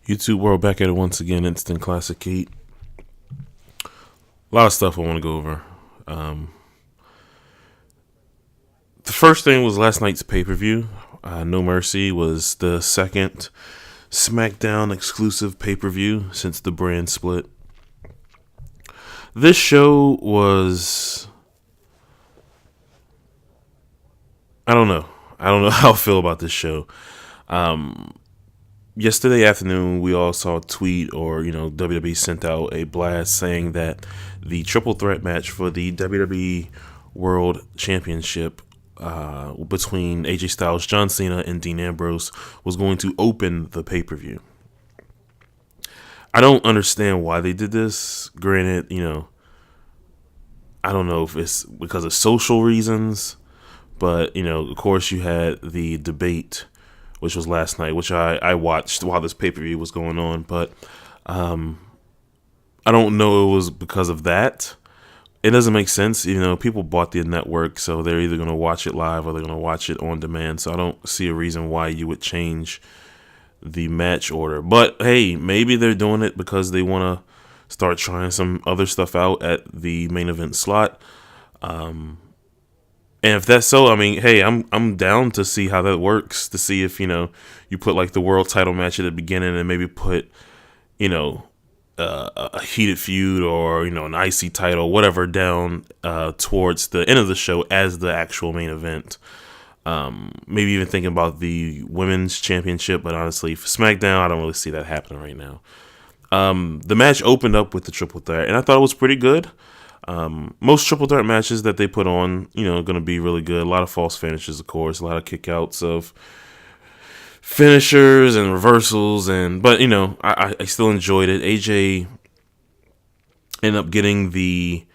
YouTube world, back at it once again. Instant Classic Heat. A lot of stuff I want to go over. The first thing was last night's pay-per-view. No Mercy was the second SmackDown exclusive pay-per-view since the brand split. This show was... I don't know how I feel about this show. Yesterday afternoon, we all saw a tweet, or WWE sent out a blast saying that the triple threat match for the WWE World Championship between AJ Styles, John Cena, and Dean Ambrose was going to open the pay-per-view. I don't understand why they did this. Granted, I don't know if it's because of social reasons, but of course you had the debate, which was last night, which I watched while this pay-per-view was going on. But I don't know it was because of that. It doesn't make sense. People bought the network, so they're either going to watch it live or they're going to watch it on demand. So I don't see a reason why you would change the match order. But, hey, maybe they're doing it because they want to start trying some other stuff out at the main event slot. And if that's so, hey, I'm down to see how that works. To see if you put like the world title match at the beginning, and maybe put a heated feud or an IC title, whatever, down towards the end of the show as the actual main event. Maybe even thinking about the women's championship, but honestly, for SmackDown, I don't really see that happening right now. The match opened up with the triple threat, and I thought it was pretty good. Most triple threat matches that they put on, going to be really good. A lot of false finishes, of course, a lot of kickouts of finishers and reversals, but I still enjoyed it. AJ ended up getting the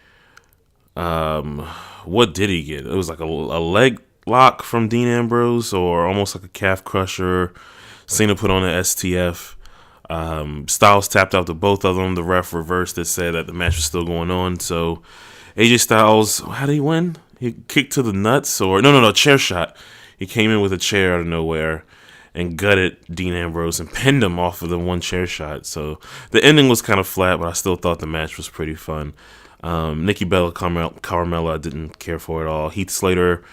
what did he get? It was like a leg lock from Dean Ambrose, or almost like a calf crusher. Cena put on an STF. Styles tapped out to both of them. The ref reversed it, said that the match was still going on. So AJ Styles, how did he win? He kicked to the nuts, or no, chair shot. He came in with a chair out of nowhere and gutted Dean Ambrose and pinned him off of the one chair shot. So the ending was kind of flat, but I still thought the match was pretty fun. Nikki Bella, Carmella, I didn't care for at all. Heath Slater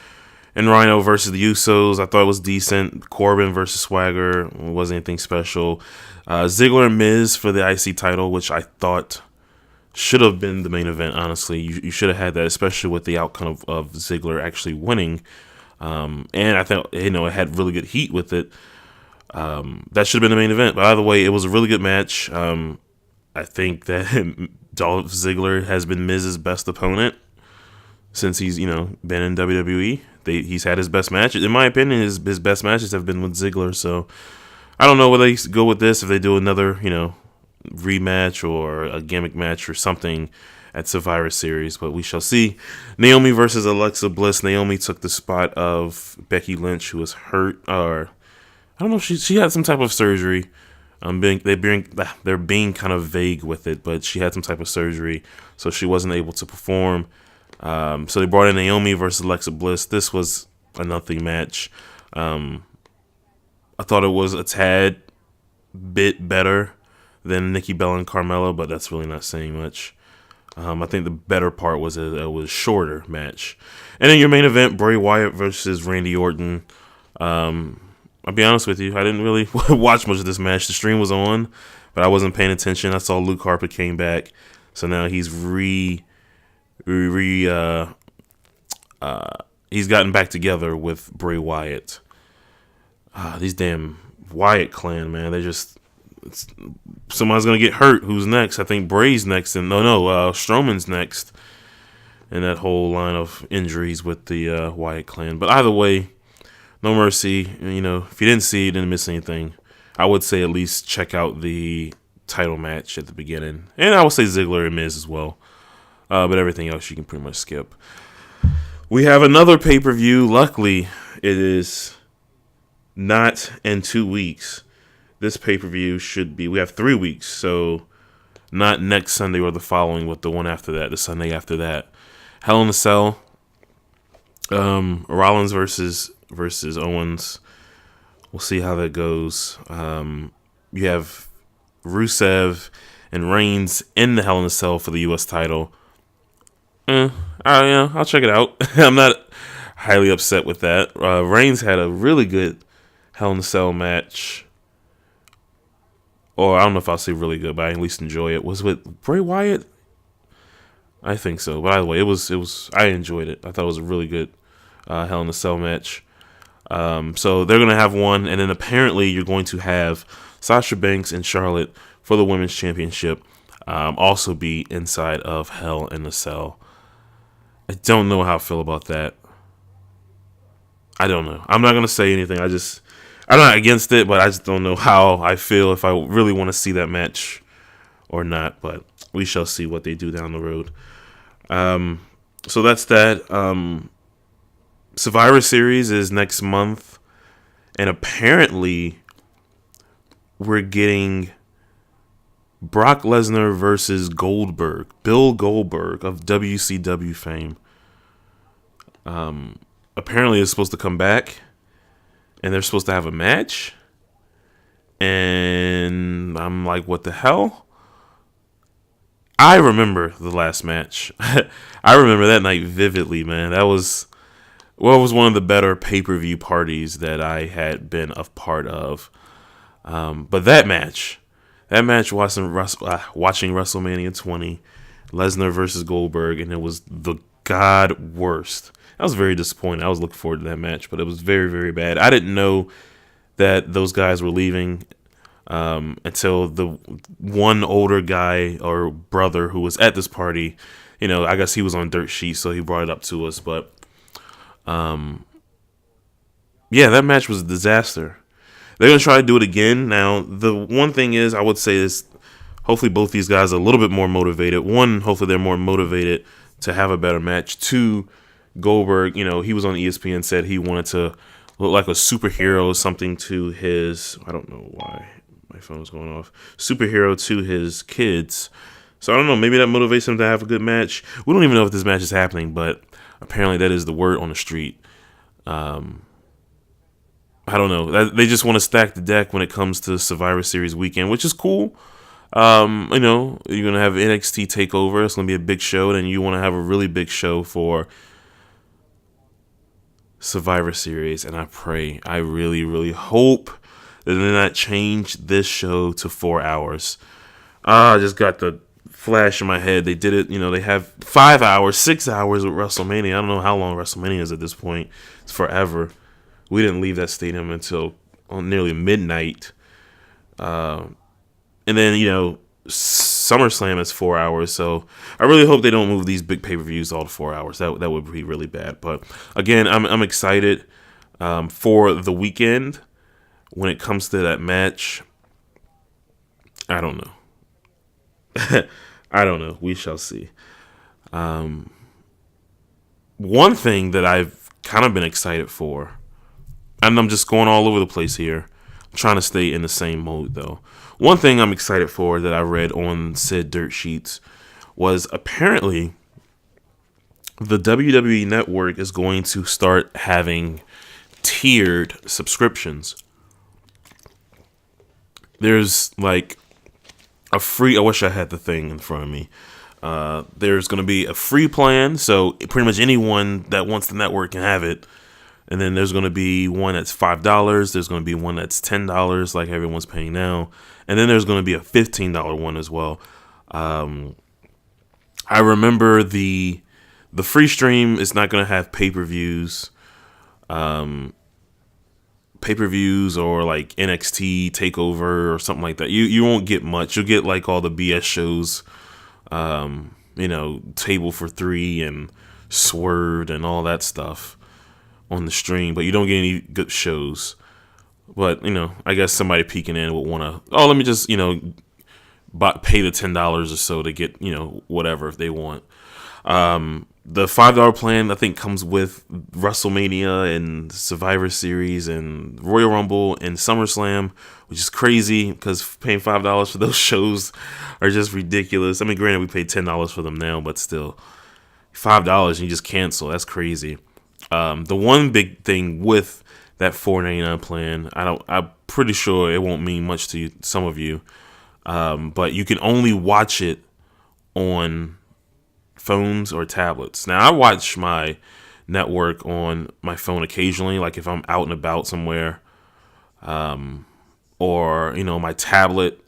and Rhino versus the Usos, I thought it was decent. Corbin versus Swagger, wasn't anything special. Ziggler and Miz for the IC title, which I thought should have been the main event, honestly. You should have had that, especially with the outcome of Ziggler actually winning. And I thought, it had really good heat with it. That should have been the main event. But either way, it was a really good match. I think that Dolph Ziggler has been Miz's best opponent since he's, been in WWE. He's had his best match. In my opinion, his best matches have been with Ziggler. So I don't know whether they go with this, if they do another, rematch or a gimmick match or something at Survivor Series, but we shall see. Naomi versus Alexa Bliss. Naomi took the spot of Becky Lynch, who was hurt, or I don't know if she had some type of surgery. They're being kind of vague with it, but she had some type of surgery, so she wasn't able to perform. So they brought in Naomi versus Alexa Bliss. This was a nothing match. I thought it was a tad bit better than Nikki Bella and Carmella, but that's really not saying much. I think the better part was it was a shorter match. And then your main event, Bray Wyatt versus Randy Orton. I'll be honest with you, I didn't really watch much of this match. The stream was on, but I wasn't paying attention. I saw Luke Harper came back, so now he's he's gotten back together with Bray Wyatt. These damn Wyatt clan, man, they just... somebody's gonna get hurt. Who's next? I think Bray's next, and Strowman's next, and that whole line of injuries with the Wyatt clan. But either way, No Mercy. If you didn't see it, you didn't miss anything. I would say at least check out the title match at the beginning, and I would say Ziggler and Miz as well. But everything else you can pretty much skip. We have another pay-per-view. Luckily, it is not in 2 weeks. This pay-per-view we have 3 weeks, so not next Sunday or the following, but the one after that, the Sunday after that. Hell in a Cell, Rollins versus Owens. We'll see how that goes. You have Rusev and Reigns in the Hell in a Cell for the U.S. title. Yeah, I'll check it out. I'm not highly upset with that. Reigns had a really good Hell in a Cell match. Or I don't know if I'll say really good, but I at least enjoy it. Was with Bray Wyatt? I think so. But either way, it was. I enjoyed it. I thought it was a really good Hell in a Cell match. So they're gonna have one, and then apparently you're going to have Sasha Banks and Charlotte for the Women's Championship. Also be inside of Hell in a Cell. I don't know how I feel about that. I don't know. I'm not gonna say anything. I'm not against it, but I just don't know how I feel, if I really want to see that match or not. But we shall see what they do down the road. So that's that. Survivor Series is next month, and apparently we're getting Brock Lesnar versus Goldberg, Bill Goldberg of WCW fame. Apparently it's supposed to come back, and they're supposed to have a match. And I'm like, what the hell? I remember the last match. I remember that night vividly, man. That was one of the better pay-per-view parties that I had been a part of. But that match watching WrestleMania 20, Lesnar versus Goldberg, and it was the god worst. I was very disappointed. I was looking forward to that match, but it was very, very bad. I didn't know that those guys were leaving until the one older guy or brother who was at this party, I guess he was on Dirt Sheet, so he brought it up to us. But yeah, that match was a disaster. They're going to try to do it again. Now, the one thing is, I would say is, hopefully both these guys are a little bit more motivated. One, hopefully they're more motivated to have a better match. Two, Goldberg, he was on ESPN, said he wanted to look like a superhero or something to his, I don't know why my phone was going off, superhero to his kids. So I don't know, maybe that motivates him to have a good match. We don't even know if this match is happening, but apparently that is the word on the street. I don't know. They just want to stack the deck when it comes to Survivor Series weekend, which is cool. You're going to have NXT TakeOver. It's going to be a big show. And you want to have a really big show for Survivor Series. And I really, really hope that they not change this show to 4 hours. I just got the flash in my head. They did it, they have 5 hours, 6 hours with WrestleMania. I don't know how long WrestleMania is at this point. It's forever. We didn't leave that stadium until nearly midnight. And then, SummerSlam is 4 hours. So I really hope they don't move these big pay-per-views all to 4 hours. That would be really bad. But again, I'm excited for the weekend. When it comes to that match, I don't know. I don't know. We shall see. One thing that I've kind of been excited for, and I'm just going all over the place here, I'm trying to stay in the same mode though. One thing I'm excited for that I read on said Dirt Sheets was apparently the WWE Network is going to start having tiered subscriptions. There's like a free, I wish I had the thing in front of me. There's going to be a free plan, so pretty much anyone that wants the network can have it. And then there's going to be one that's $5. There's going to be one that's $10, like everyone's paying now. And then there's going to be a $15 one as well. I remember the free stream is not going to have pay-per-views. Pay-per-views or like NXT TakeOver or something like that. You won't get much. You'll get like all the BS shows, Table for Three and Swerved and all that stuff on the stream, but you don't get any good shows. But, I guess somebody peeking in would want to, let me just, pay the $10 or so to get, whatever if they want. The $5 plan, I think, comes with WrestleMania and Survivor Series and Royal Rumble and SummerSlam, which is crazy because paying $5 for those shows are just ridiculous. I mean, granted, we pay $10 for them now, but still, $5 and you just cancel. That's crazy. The one big thing with that $4.99 plan, I'm pretty sure it won't mean much to some of you. but you can only watch it on phones or tablets. Now, I watch my network on my phone occasionally, like if I'm out and about somewhere, or my tablet.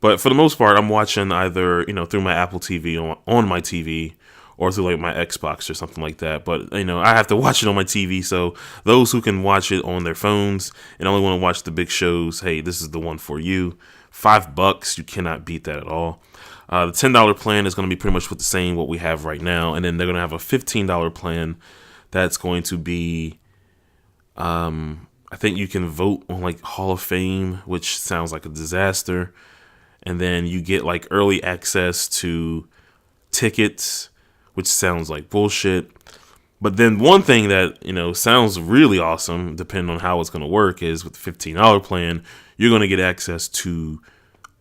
But for the most part, I'm watching either through my Apple TV on my TV, or through like my Xbox or something like that. But I have to watch it on my TV. So those who can watch it on their phones and only want to watch the big shows, hey, this is the one for you. $5, you cannot beat that at all. The $10 plan is going to be pretty much the same what we have right now, and then they're going to have a $15 plan that's going to be, I think you can vote on like Hall of Fame, which sounds like a disaster, and then you get like early access to tickets, which sounds like bullshit. But then one thing that sounds really awesome, depending on how it's going to work, is with the $15 plan, you're going to get access to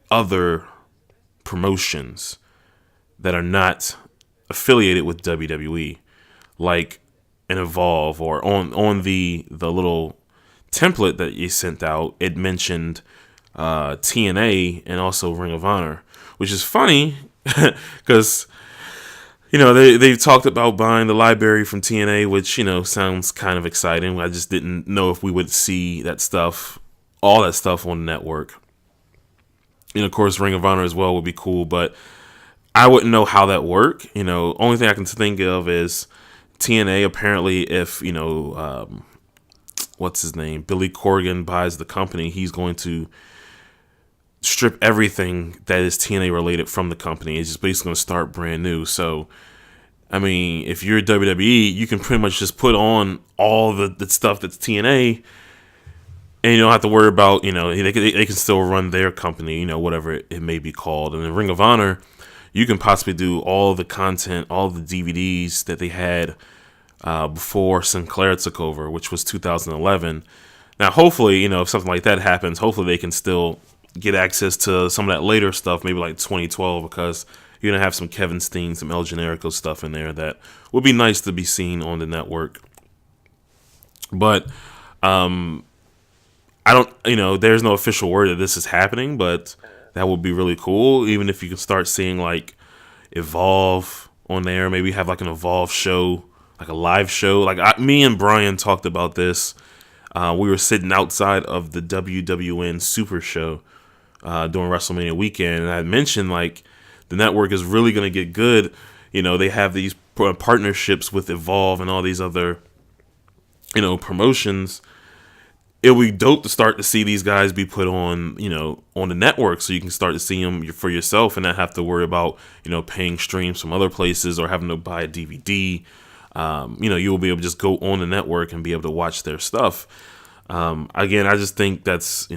other promotions that are not affiliated with WWE, like an Evolve, or on the little template that you sent out, it mentioned TNA and also Ring of Honor, which is funny because they've talked about buying the library from TNA, which sounds kind of exciting. I just didn't know if we would see that stuff, all that stuff on the network. And of course, Ring of Honor as well would be cool, but I wouldn't know how that worked. Only thing I can think of is TNA. Apparently, if what's his name, Billy Corgan buys the company, he's going to strip everything that is TNA related from the company. It's just basically going to start brand new. So, I mean, if you're WWE, you can pretty much just put on all the stuff that's TNA, and you don't have to worry about, they can still run their company, whatever it may be called. And in Ring of Honor, you can possibly do all the content, all the DVDs that they had before Sinclair took over, which was 2011. Now, hopefully, if something like that happens, hopefully they can still get access to some of that later stuff, maybe like 2012, because you're going to have some Kevin Steen, some El Generico stuff in there that would be nice to be seen on the network. But I don't, there's no official word that this is happening, but that would be really cool. Even if you can start seeing like Evolve on there, maybe have like an Evolve show, like a live show. Like me and Brian talked about this. We were sitting outside of the WWN Super Show during WrestleMania weekend, and I mentioned like the network is really going to get good. They have these partnerships with Evolve and all these other promotions. It would be dope to start to see these guys be put on on the network, so you can start to see them for yourself and not have to worry about paying streams from other places or having to buy a DVD. You will be able to just go on the network and be able to watch their stuff. Again, I just think that's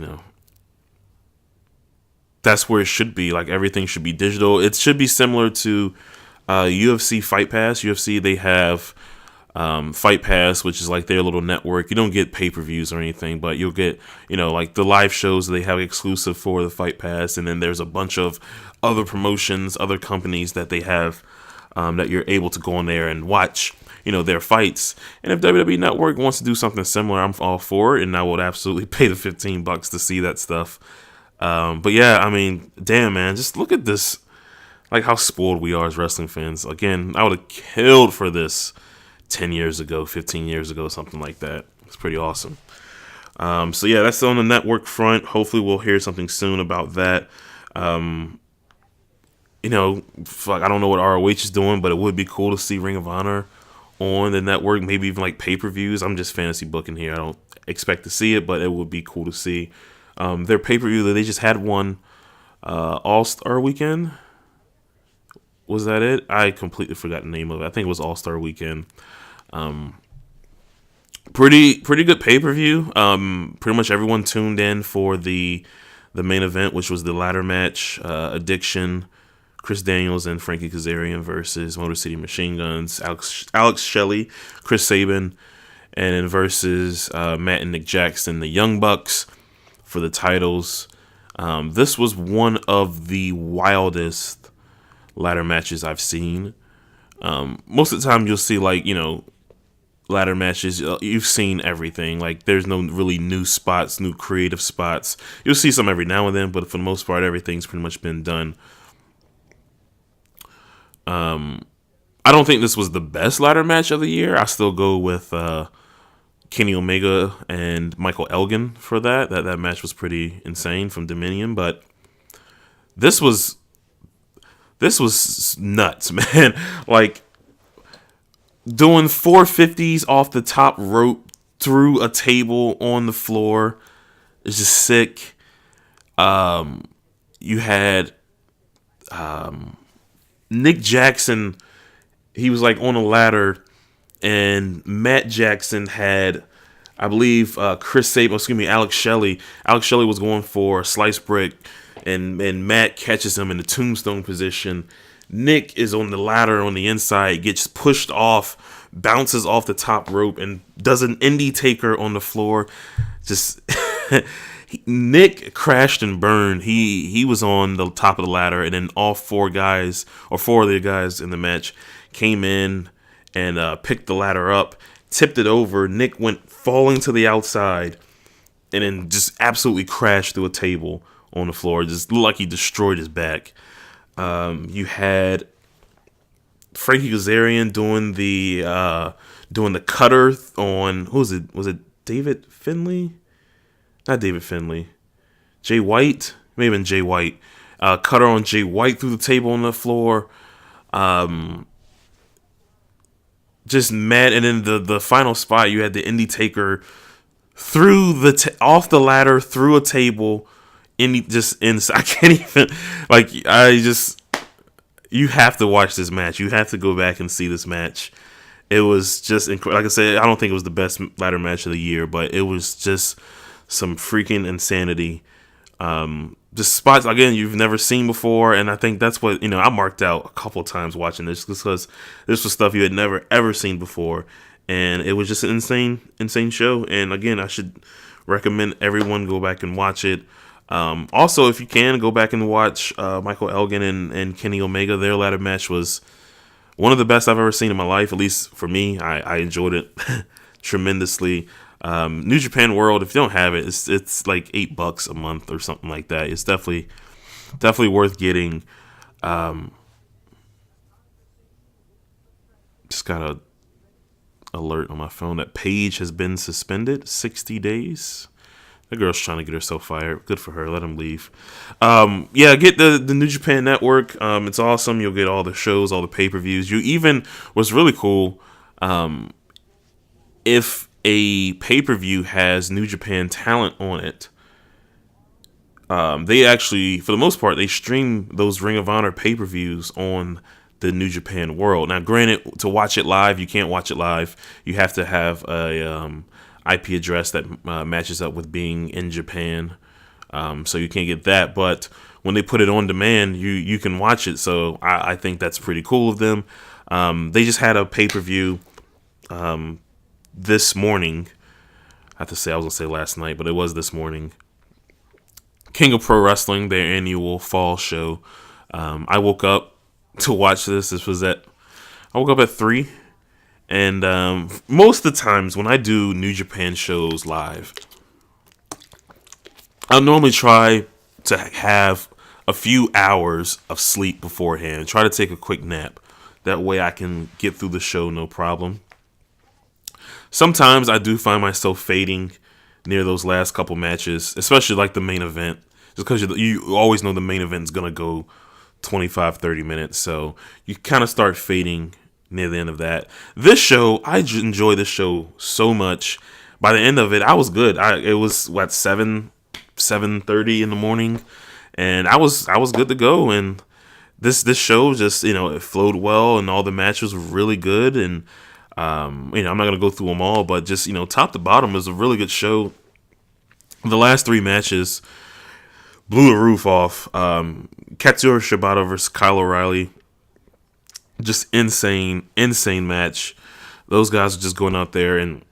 where it should be. Like, everything should be digital. It should be similar to UFC Fight Pass. UFC, they have Fight Pass, which is like their little network. You don't get pay-per-views or anything, but you'll get like the live shows they have exclusive for the Fight Pass, and then there's a bunch of other promotions, other companies that they have that you're able to go on there and watch their fights. And if WWE Network wants to do something similar, I'm all for it, and I would absolutely pay the $15 to see that stuff. But yeah, I mean, damn, man, just look at this, like how spoiled we are as wrestling fans. Again, I would have killed for this 10 years ago, 15 years ago, something like that. It's pretty awesome. So yeah, that's on the network front. Hopefully we'll hear something soon about that. I don't know what ROH is doing, but it would be cool to see Ring of Honor on the network, maybe even like pay-per-views. I'm just fantasy booking here. I don't expect to see it, but it would be cool to see. Their pay-per-view, they just had one All-Star Weekend. Was that it? I completely forgot the name of it. I think it was All-Star Weekend. Pretty good pay-per-view. Pretty much everyone tuned in for the main event, which was the ladder match, Addiction, Chris Daniels and Frankie Kazarian versus Motor City Machine Guns, Alex Shelley, Chris Sabin, and then versus Matt and Nick Jackson, the Young Bucks, for the titles. This was one of the wildest ladder matches I've seen. Most of the time you'll see like, ladder matches, you've seen everything. Like, there's no really new spots, new creative spots. You'll see some every now and then, but for the most part, everything's pretty much been done. I don't think this was the best ladder match of the year. I still go with Kenny Omega and Michael Elgin for that. That match was pretty insane from Dominion, but this was nuts, man. Like, doing 450s off the top rope through a table on the floor is just sick. You had Nick Jackson. He was like on a ladder, and Matt Jackson had, I believe, Alex Shelley. Alex Shelley was going for a slice brick, and Matt catches him in the tombstone position. Nick is on the ladder on the inside, gets pushed off, bounces off the top rope, and does an indie taker on the floor. Just Nick crashed and burned. He was on the top of the ladder, and then four of the guys in the match came in and picked the ladder up, tipped it over. Nick went falling to the outside, and then just absolutely crashed through a table on the floor. Just looked like he destroyed his back. You had Frankie Kazarian doing the cutter on, who was it? Was it David Finlay? Not David Finlay. Jay White? Maybe been Jay White. Cutter on Jay White through the table on the floor. Just mad. And then the final spot, you had the indie taker through off the ladder through a table. I can't even, you have to watch this match. You have to go back and see this match. It was just incredible. Like I said, I don't think it was the best ladder match of the year, but it was just some freaking insanity. Just spots, again, you've never seen before, and I think that's what, I marked out a couple times watching this, because this was stuff you had never, ever seen before, and it was just an insane show. And again, I should recommend everyone go back and watch it. Also, if you can, go back and watch Michael Elgin and Kenny Omega. Their ladder match was one of the best I've ever seen in my life, at least for me. I enjoyed it tremendously. New Japan World, if you don't have it, it's like $8 a month or something like that. It's definitely worth getting. Just got a alert on my phone that Paige has been suspended 60 days. The girl's trying to get herself fired. Good for her. Let him leave. Get the New Japan Network. It's awesome. You'll get all the shows, all the pay-per-views. What's really cool, if a pay-per-view has New Japan talent on it, they actually, for the most part, they stream those Ring of Honor pay-per-views on the New Japan World. Now, granted, to watch it live, you can't watch it live. You have to have a IP address that matches up with being in Japan, so you can't get that. But when they put it on demand, you can watch it. So I think that's pretty cool of them. They just had a pay-per-view this morning. I was gonna say last night, but it was this morning. King of Pro Wrestling, their annual fall show. I woke up to watch this. I woke up at 3. And most of the times when I do New Japan shows live, I'll normally try to have a few hours of sleep beforehand. Try to take a quick nap. That way I can get through the show no problem. Sometimes I do find myself fading near those last couple matches, especially like the main event. Just because you always know the main event is going to go 25, 30 minutes. So you kind of start fading near the end of that. This show, I enjoy this show so much. By the end of it, I was good. It was 7:30 in the morning, and I was good to go. And this show just, it flowed well, and all the matches were really good. And I'm not gonna go through them all, but just top to bottom is a really good show. The last 3 matches blew the roof off. Katsuyori Shibata versus Kyle O'Reilly. Just insane match. Those guys are just going out there and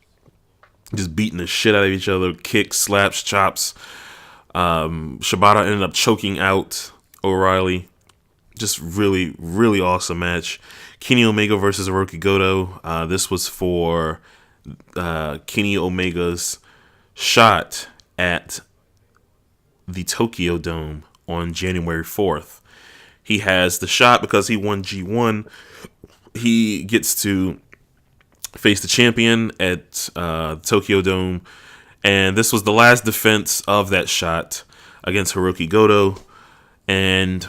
just beating the shit out of each other. Kicks, slaps, chops. Shibata ended up choking out O'Reilly. Just really, really awesome match. Kenny Omega versus Hiroki Goto. This was for Kenny Omega's shot at the Tokyo Dome on January 4th. He has the shot because he won G1. He gets to face the champion at Tokyo Dome. And this was the last defense of that shot against Hiroki Goto. And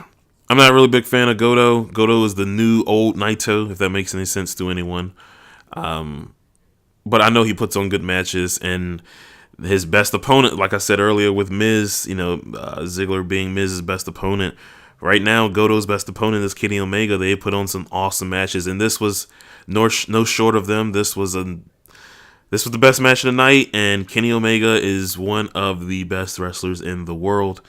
I'm not a really big fan of Goto. Goto is the new old Naito, if that makes any sense to anyone. But I know he puts on good matches. And his best opponent, like I said earlier with Miz, Ziggler being Miz's best opponent. Right now, Goto's best opponent is Kenny Omega. They put on some awesome matches. And this was no short of them. This was the best match of the night, and Kenny Omega is one of the best wrestlers in the world.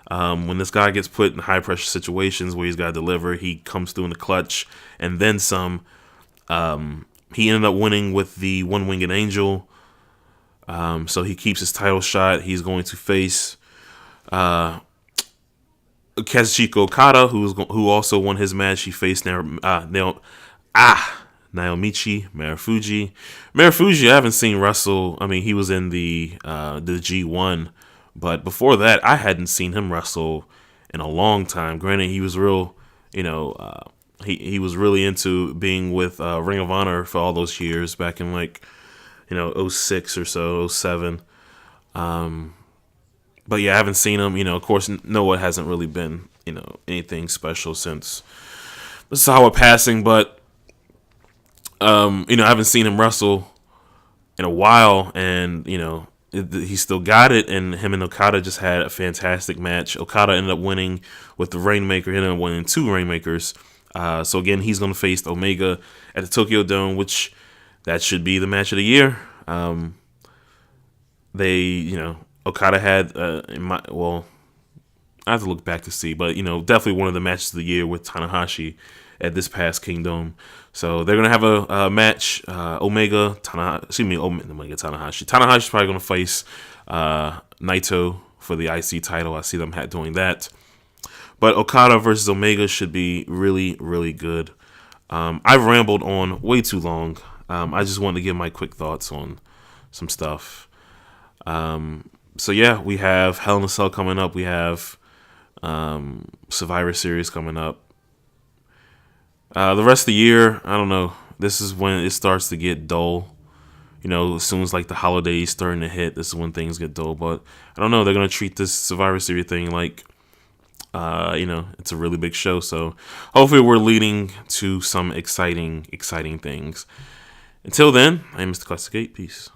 When this guy gets put in high-pressure situations where he's got to deliver, he comes through in the clutch, and then some. He ended up winning with the One-Winged Angel, so he keeps his title shot. He's going to face Kazuchika Okada, who also won his match. He faced Naomichi Marufuji. Marufuji, I haven't seen wrestle. I mean, he was in the G1, but before that, I hadn't seen him wrestle in a long time. Granted, he was real, he was really into being with Ring of Honor for all those years back in '06 or so, '07. But yeah, I haven't seen him. Of course, Noah hasn't really been, anything special since the Sawa passing, but I haven't seen him wrestle in a while, and he still got it. And him and Okada just had a fantastic match. Okada ended up winning with the Rainmaker. He ended up winning 2 Rainmakers. So again, he's going to face Omega at the Tokyo Dome, which that should be the match of the year. Okada had I have to look back to see, but definitely one of the matches of the year with Tanahashi at this past Kingdom. So they're gonna have a match. Omega Tanahashi. Tanahashi's probably gonna face Naito for the IC title. I see them doing that. But Okada versus Omega should be really, really good. I've rambled on way too long. I just wanted to give my quick thoughts on some stuff. So yeah, we have Hell in a Cell coming up. We have Survivor Series coming up. The rest of the year, I don't know. This is when it starts to get dull. As soon as the holidays starting to hit, this is when things get dull. But I don't know. They're gonna treat this Survivor Series thing like, it's a really big show. So hopefully we're leading to some exciting things. Until then, I'm Mr. Classic 8. Peace.